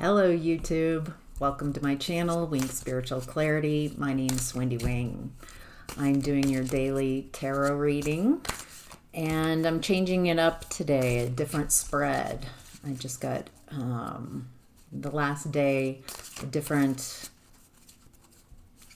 Hello YouTube, welcome to my channel, Wing Spiritual Clarity. My name is Wendy Wing. I'm doing your daily tarot reading and I'm changing it up today, a different spread. I just got the last day, a different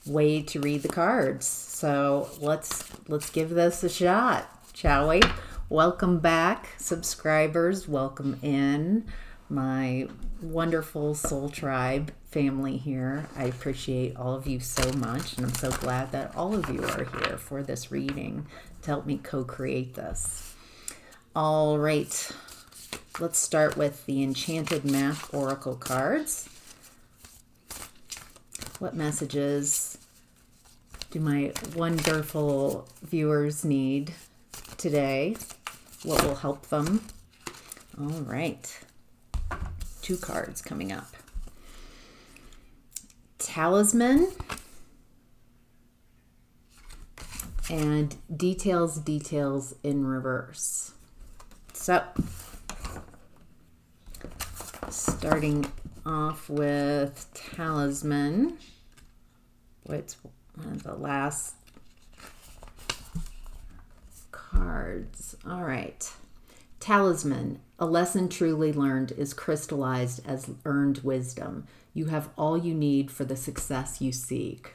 way to read the cards. So let's give this a shot, shall we? Welcome back, subscribers, welcome in. My wonderful soul tribe family here. I appreciate all of you so much, and I'm so glad that all of you are here for this reading to help me co-create this. All right, let's start with the Enchanted Math Oracle cards. What messages do my wonderful viewers need today? What will help them? All right. Two cards coming up. Talisman and details in reverse. So, starting off with Talisman, what's one of the last cards. All right. Talisman. A lesson truly learned is crystallized as earned wisdom. You have all you need for the success you seek.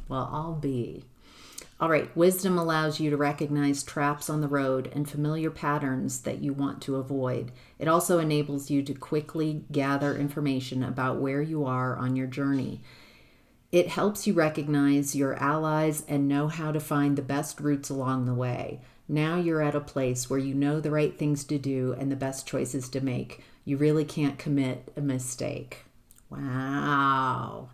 Well, I'll be. All right. Wisdom allows you to recognize traps on the road and familiar patterns that you want to avoid. It also enables you to quickly gather information about where you are on your journey. It helps you recognize your allies and know how to find the best routes along the way. Now you're at a place where you know the right things to do and the best choices to make. You really can't commit a mistake. Wow.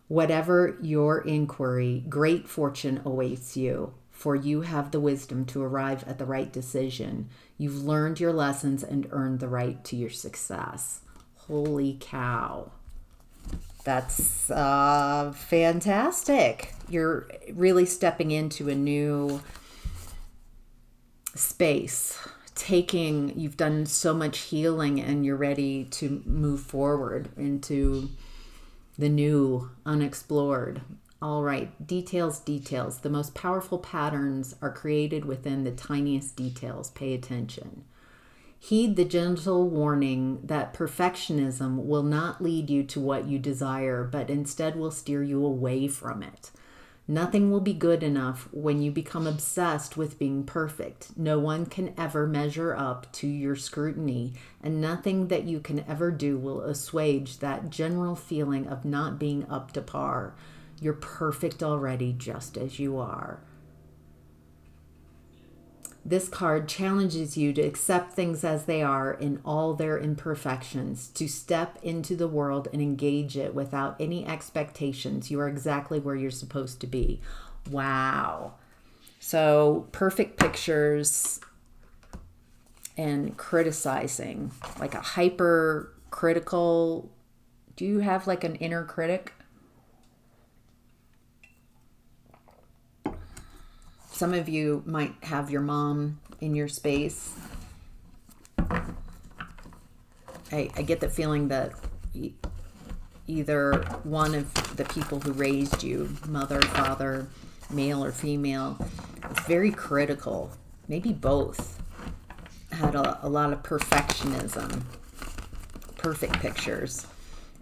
Whatever your inquiry, great fortune awaits you, for you have the wisdom to arrive at the right decision. You've learned your lessons and earned the right to your success. Holy cow. That's fantastic. You're really stepping into a new space, you've done so much healing and you're ready to move forward into the new, unexplored. All right, details. The most powerful patterns are created within the tiniest details. Pay attention. Heed the gentle warning that perfectionism will not lead you to what you desire, but instead will steer you away from it. Nothing will be good enough when you become obsessed with being perfect. No one can ever measure up to your scrutiny, and nothing that you can ever do will assuage that general feeling of not being up to par. You're perfect already, just as you are. This card challenges you to accept things as they are in all their imperfections, to step into the world and engage it without any expectations. You are exactly where you're supposed to be. Wow. So perfect pictures and criticizing, like a hypercritical. Do you have like an inner critic? Some of you might have your mom in your space. I get the feeling that either one of the people who raised you, mother, father, male or female, is very critical. Maybe both had a lot of perfectionism, perfect pictures.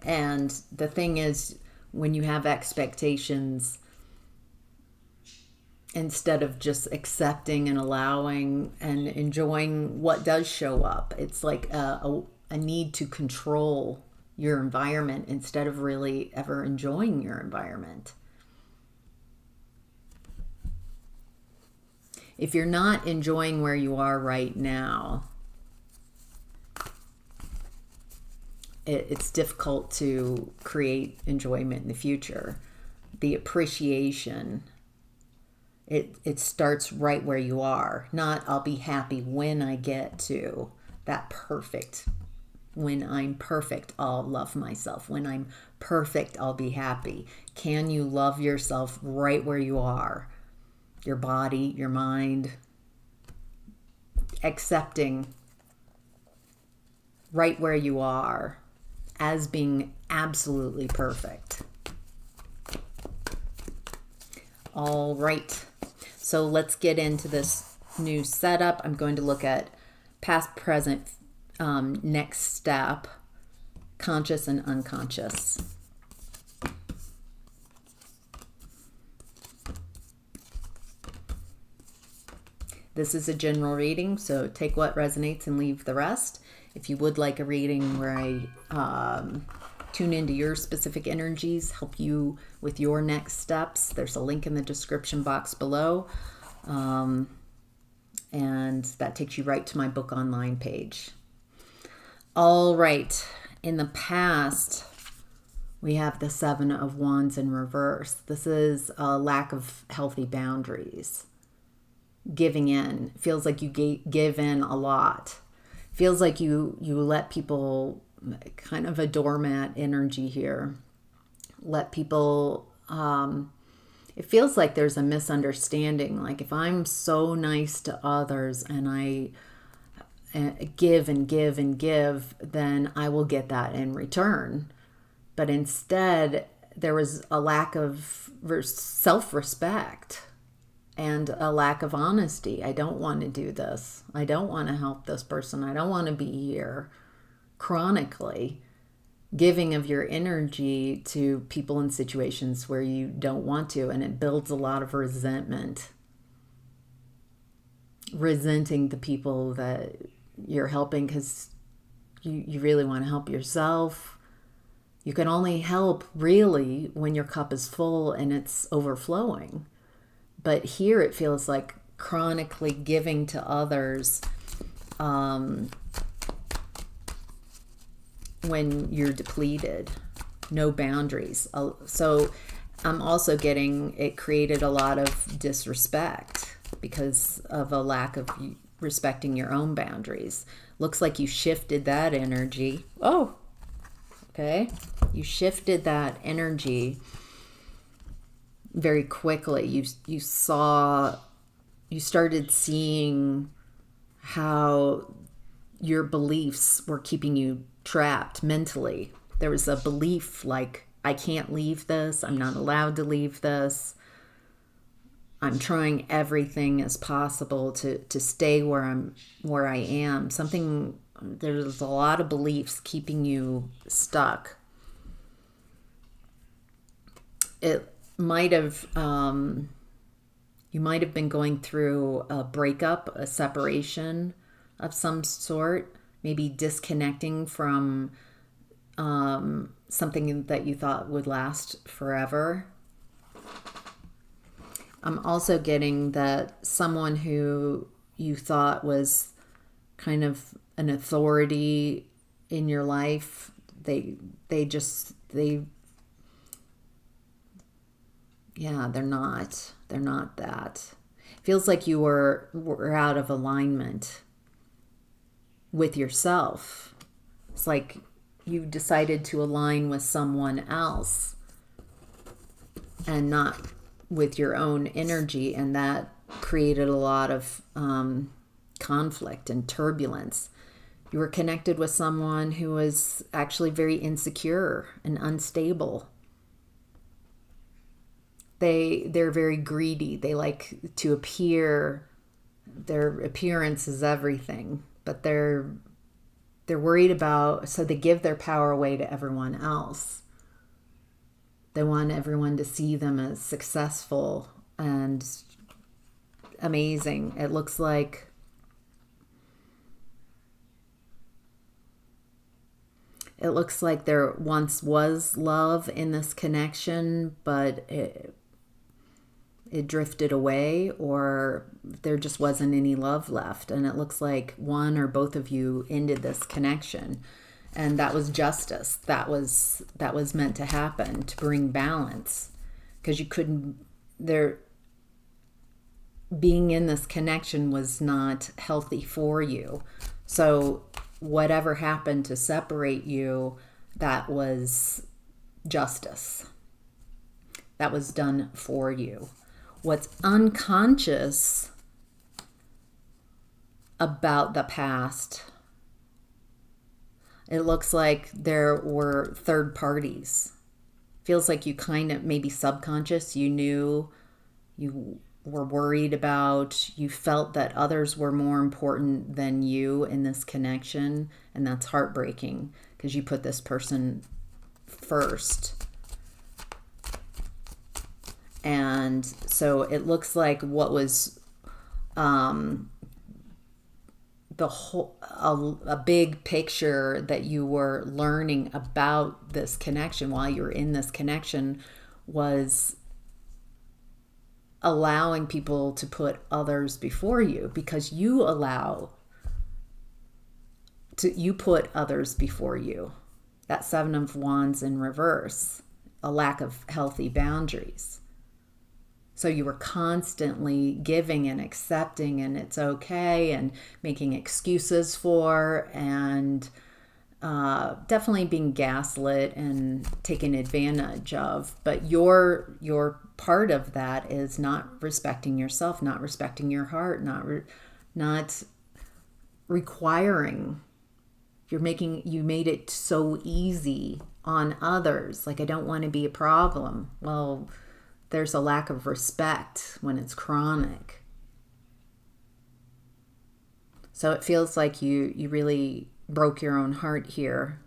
And the thing is, when you have expectations, instead of just accepting and allowing and enjoying what does show up, it's like a need to control your environment instead of really ever enjoying your environment. If you're not enjoying where you are right now, it's difficult to create enjoyment in the future. The appreciation, it starts right where you are. Not I'll be happy when I get to that perfect. When I'm perfect, I'll love myself. When I'm perfect, I'll be happy. Can you love yourself right where you are? Your body, your mind, accepting right where you are as being absolutely perfect. All right. So let's get into this new setup. I'm going to look at past, present, next step, conscious and unconscious. This is a general reading, so take what resonates and leave the rest. If you would like a reading where I tune into your specific energies, help you with your next steps, there's a link in the description box below. And that takes you right to my book online page. All right. In the past, we have the Seven of Wands in reverse. This is a lack of healthy boundaries. Giving in. Feels like you give in a lot. Feels like you let people, kind of a doormat energy here. Let people, it feels like there's a misunderstanding. Like if I'm so nice to others and I give and give and give, then I will get that in return. But instead, there was a lack of self-respect and a lack of honesty. I don't want to do this. I don't want to help this person. I don't want to be here chronically giving of your energy to people in situations where you don't want to, and it builds a lot of resentment. Resenting the people that you're helping because you really want to help yourself. You can only help really when your cup is full and it's overflowing. But here it feels like chronically giving to others when you're depleted, no boundaries. So I'm also getting it created a lot of disrespect because of a lack of respecting your own boundaries. Looks like you shifted that energy. Oh, okay. You shifted that energy very quickly. You started seeing how your beliefs were keeping you trapped mentally. There was a belief like, I can't leave this. I'm not allowed to leave this. I'm trying everything as possible to stay where I am. There's a lot of beliefs keeping you stuck. It might have, you might have been going through a breakup, a separation of some sort, maybe disconnecting from something that you thought would last forever. I'm also getting that someone who you thought was kind of an authority in your life, they're not that. Feels like you were out of alignment with yourself. It's like you decided to align with someone else and not with your own energy, and that created a lot of conflict and turbulence. You were connected with someone who was actually very insecure and unstable. They're very greedy. They like to appear, their appearance is everything, but they're worried about, so they give their power away to everyone else. They want everyone to see them as successful and amazing. It looks like there once was love in this connection, but it drifted away, or there just wasn't any love left. And it looks like one or both of you ended this connection. And that was justice. That was meant to happen, to bring balance. Because being in this connection was not healthy for you. So whatever happened to separate you, that was justice. That was done for you. What's unconscious about the past, It looks like there were third parties. Feels like you kind of, maybe subconscious, you knew, you were worried about, you felt that others were more important than you in this connection. And that's heartbreaking because you put this person first. And so it looks like what was the whole a big picture that you were learning about this connection while you were in this connection was allowing people to put others before you, because you put others before you. That Seven of Wands in reverse, a lack of healthy boundaries. So you were constantly giving and accepting, and it's okay, and making excuses for, and definitely being gaslit and taken advantage of. But your part of that is not respecting yourself, not respecting your heart, not requiring. You made it so easy on others. Like, I don't want to be a problem. Well, there's a lack of respect when it's chronic. So it feels like you really broke your own heart here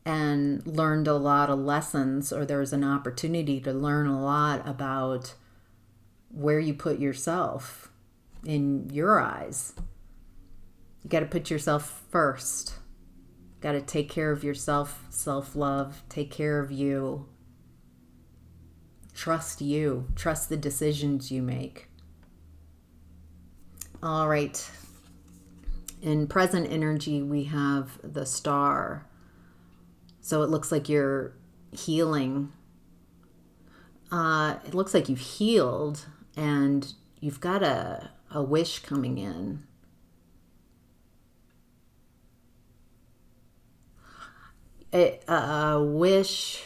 and learned a lot of lessons, or there was an opportunity to learn a lot about where you put yourself in your eyes. You got to put yourself first. Got to take care of yourself, self-love, take care of you. Trust you. Trust the decisions you make. All right. In present energy, we have the Star. So it looks like you're healing. It looks like you've healed and you've got a wish coming in. A wish,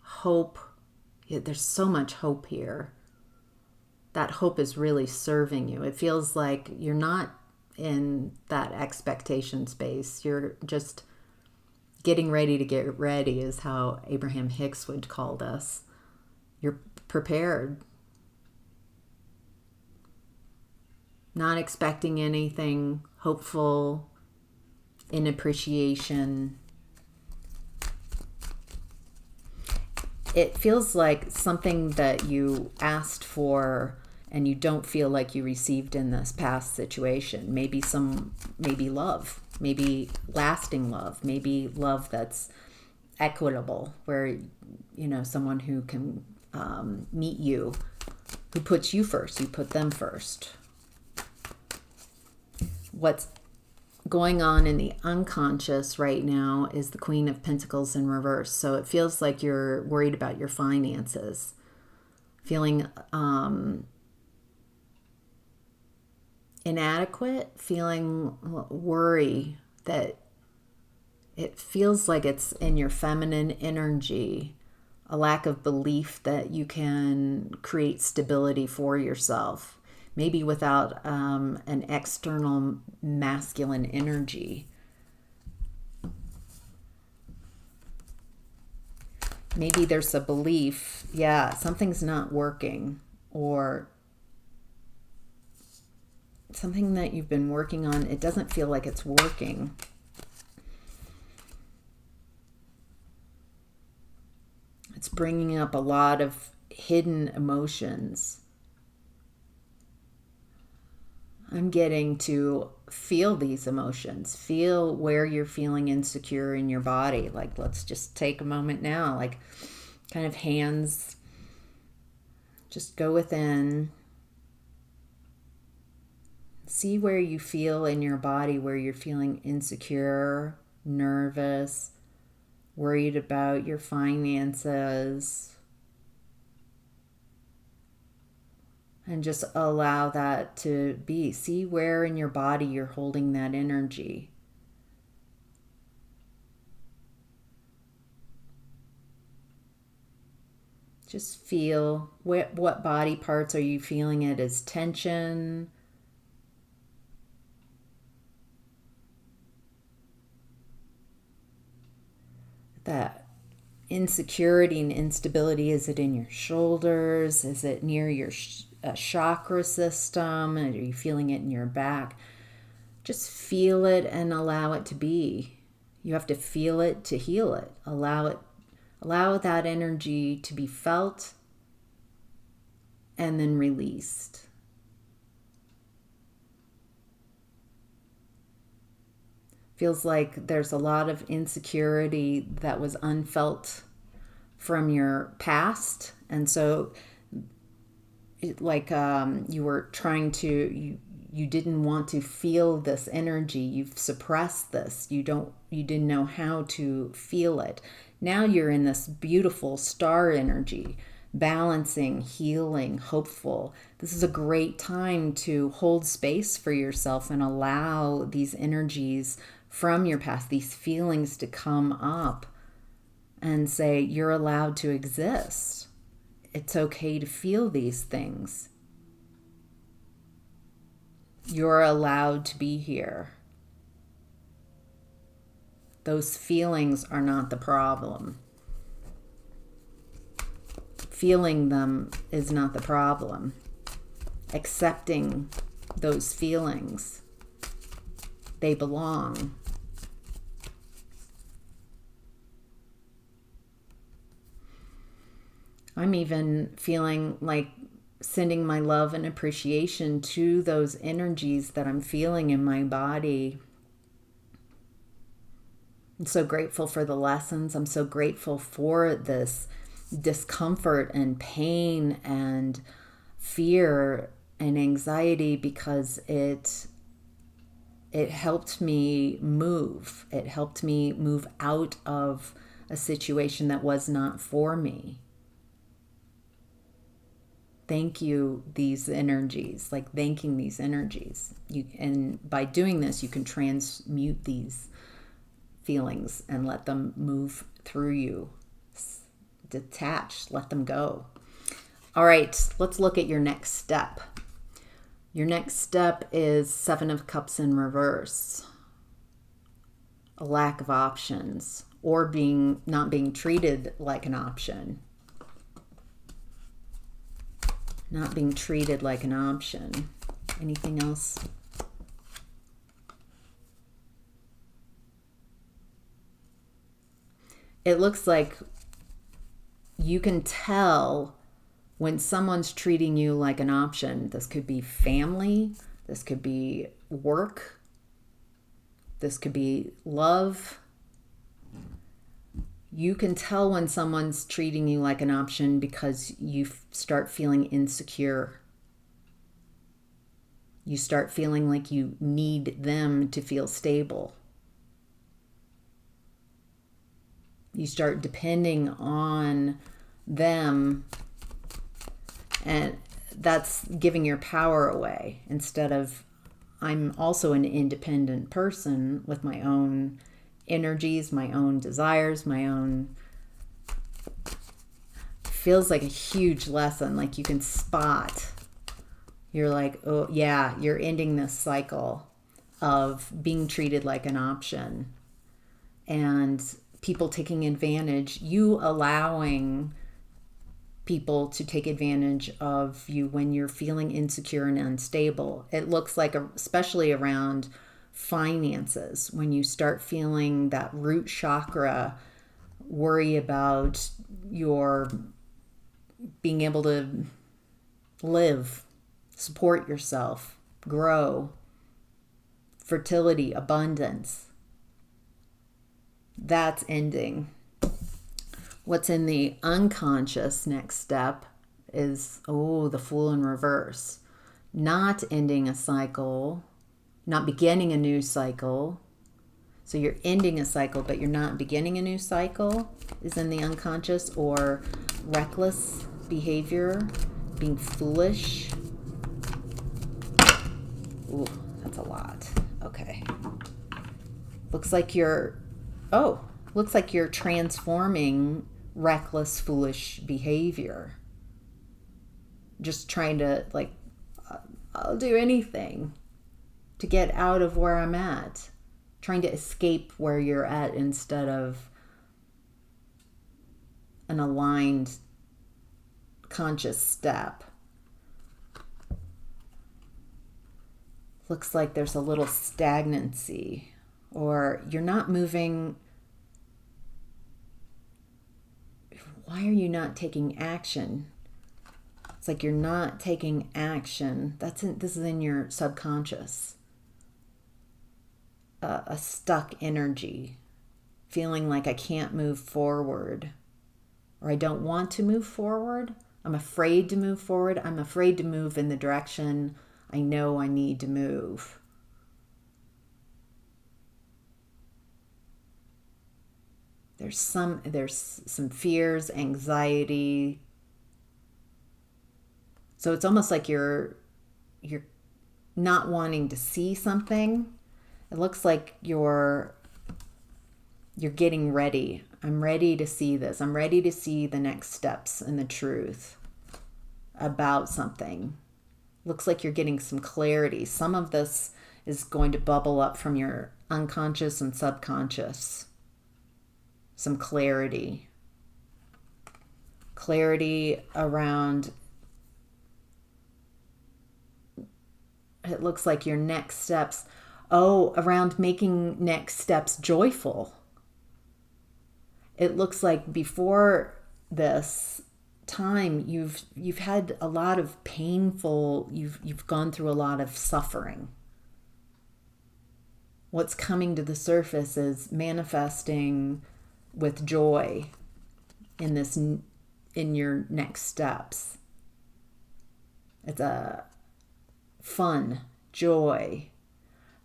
hope. There's so much hope here. That hope is really serving you. It feels like you're not in that expectation space. You're just getting ready to get ready, is how Abraham Hicks would call us. You're prepared. Not expecting anything, hopeful, in appreciation. It feels like something that you asked for and you don't feel like you received in this past situation. Maybe love, maybe lasting love, maybe love that's equitable, where, someone who can meet you, who puts you first, you put them first. What's going on in the unconscious right now is the Queen of Pentacles in reverse. So it feels like you're worried about your finances, feeling inadequate, feeling worry that it feels like it's in your feminine energy, a lack of belief that you can create stability for yourself. Maybe without an external masculine energy. Maybe there's a belief, something's not working, or something that you've been working on, it doesn't feel like it's working. It's bringing up a lot of hidden emotions. I'm getting to feel these emotions. Feel where you're feeling insecure in your body. Like, let's just take a moment now. Like, kind of hands. Just go within. See where you feel in your body, where you're feeling insecure, nervous, worried about your finances. And just allow that to be. See where in your body you're holding that energy. Just feel what body parts are you feeling it as tension? that insecurity and instability. Is it in your shoulders? Is it near your chakra system? Are you feeling it in your back? Just feel it and allow it to be. You have to feel it to heal it. Allow that energy to be felt and then released. Feels like there's a lot of insecurity that was unfelt from your past. And so you were trying to, you didn't want to feel this energy. You've suppressed this. You didn't know how to feel it. Now you're in this beautiful star energy, balancing, healing, hopeful. This is a great time to hold space for yourself and allow these energies from your past, these feelings to come up and say, you're allowed to exist. It's okay to feel these things. You're allowed to be here. Those feelings are not the problem. Feeling them is not the problem. Accepting those feelings, they belong. I'm even feeling like sending my love and appreciation to those energies that I'm feeling in my body. I'm so grateful for the lessons. I'm so grateful for this discomfort and pain and fear and anxiety, because it helped me move. It helped me move out of a situation that was not for me. Thank you, these energies, like thanking these energies. And by doing this, you can transmute these feelings and let them move through you. Detach, let them go. All right, let's look at your next step. Your next step is 7 of Cups in reverse. A lack of options, or not being treated like an option. Not being treated like an option. Anything else? It looks like you can tell when someone's treating you like an option. This could be family. This could be work. This could be love. You can tell when someone's treating you like an option because you start feeling insecure. You start feeling like you need them to feel stable. You start depending on them, and that's giving your power away, instead of, I'm also an independent person with my own energies, my own desires, my own. Feels like a huge lesson. Like you can spot. You're like, oh yeah, you're ending this cycle of being treated like an option and people taking advantage, you allowing people to take advantage of you when you're feeling insecure and unstable. It looks like, especially around finances, when you start feeling that root chakra worry about your being able to live, support yourself, grow, fertility, abundance. That's ending. What's in the unconscious next step is, the Fool in reverse. Not ending a cycle, not beginning a new cycle. So you're ending a cycle, but you're not beginning a new cycle, is in the unconscious. Or reckless behavior, being foolish. Ooh, that's a lot. Okay. Looks like you're transforming reckless, foolish behavior. Just trying to, I'll do anything to get out of where I'm at. Trying to escape where you're at instead of an aligned conscious step. Looks like there's a little stagnancy, or you're not moving. Why are you not taking action? It's like you're not taking action. This is in your subconscious. A stuck energy, feeling like I can't move forward, or I don't want to move forward. I'm afraid to move forward. I'm afraid to move in the direction I know I need to move. There's some fears, anxiety. So it's almost like you're not wanting to see something. It looks like you're getting ready. I'm ready to see this. I'm ready to see the next steps and the truth about something. Looks like you're getting some clarity. Some of this is going to bubble up from your unconscious and subconscious. Some clarity. Clarity around, it looks like your next steps. Around making next steps joyful. It looks like before this time you've had a lot of painful, you've gone through a lot of suffering. What's coming to the surface is manifesting with joy in your next steps. It's a fun, joy,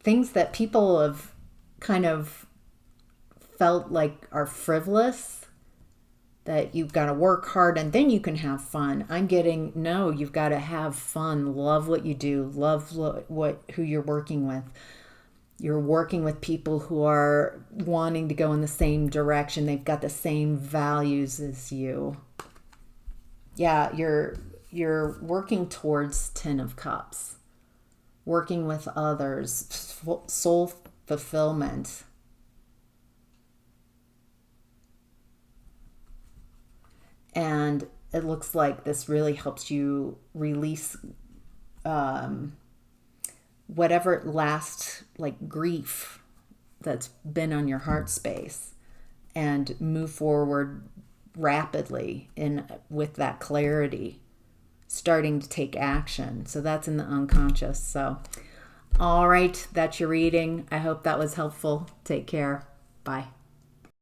things that people have kind of felt like are frivolous, that you've got to work hard and then you can have fun. I'm getting, no, you've got to have fun. Love what you do. Love who you're working with. You're working with people who are wanting to go in the same direction. They've got the same values as you. Yeah, you're working towards 10 of Cups. Working with others. Soul fulfillment. And it looks like this really helps you release whatever last grief that's been on your heart space, and move forward rapidly with that clarity, starting to take action. So that's in the unconscious. So, all right, that's your reading. I hope that was helpful. Take care. Bye.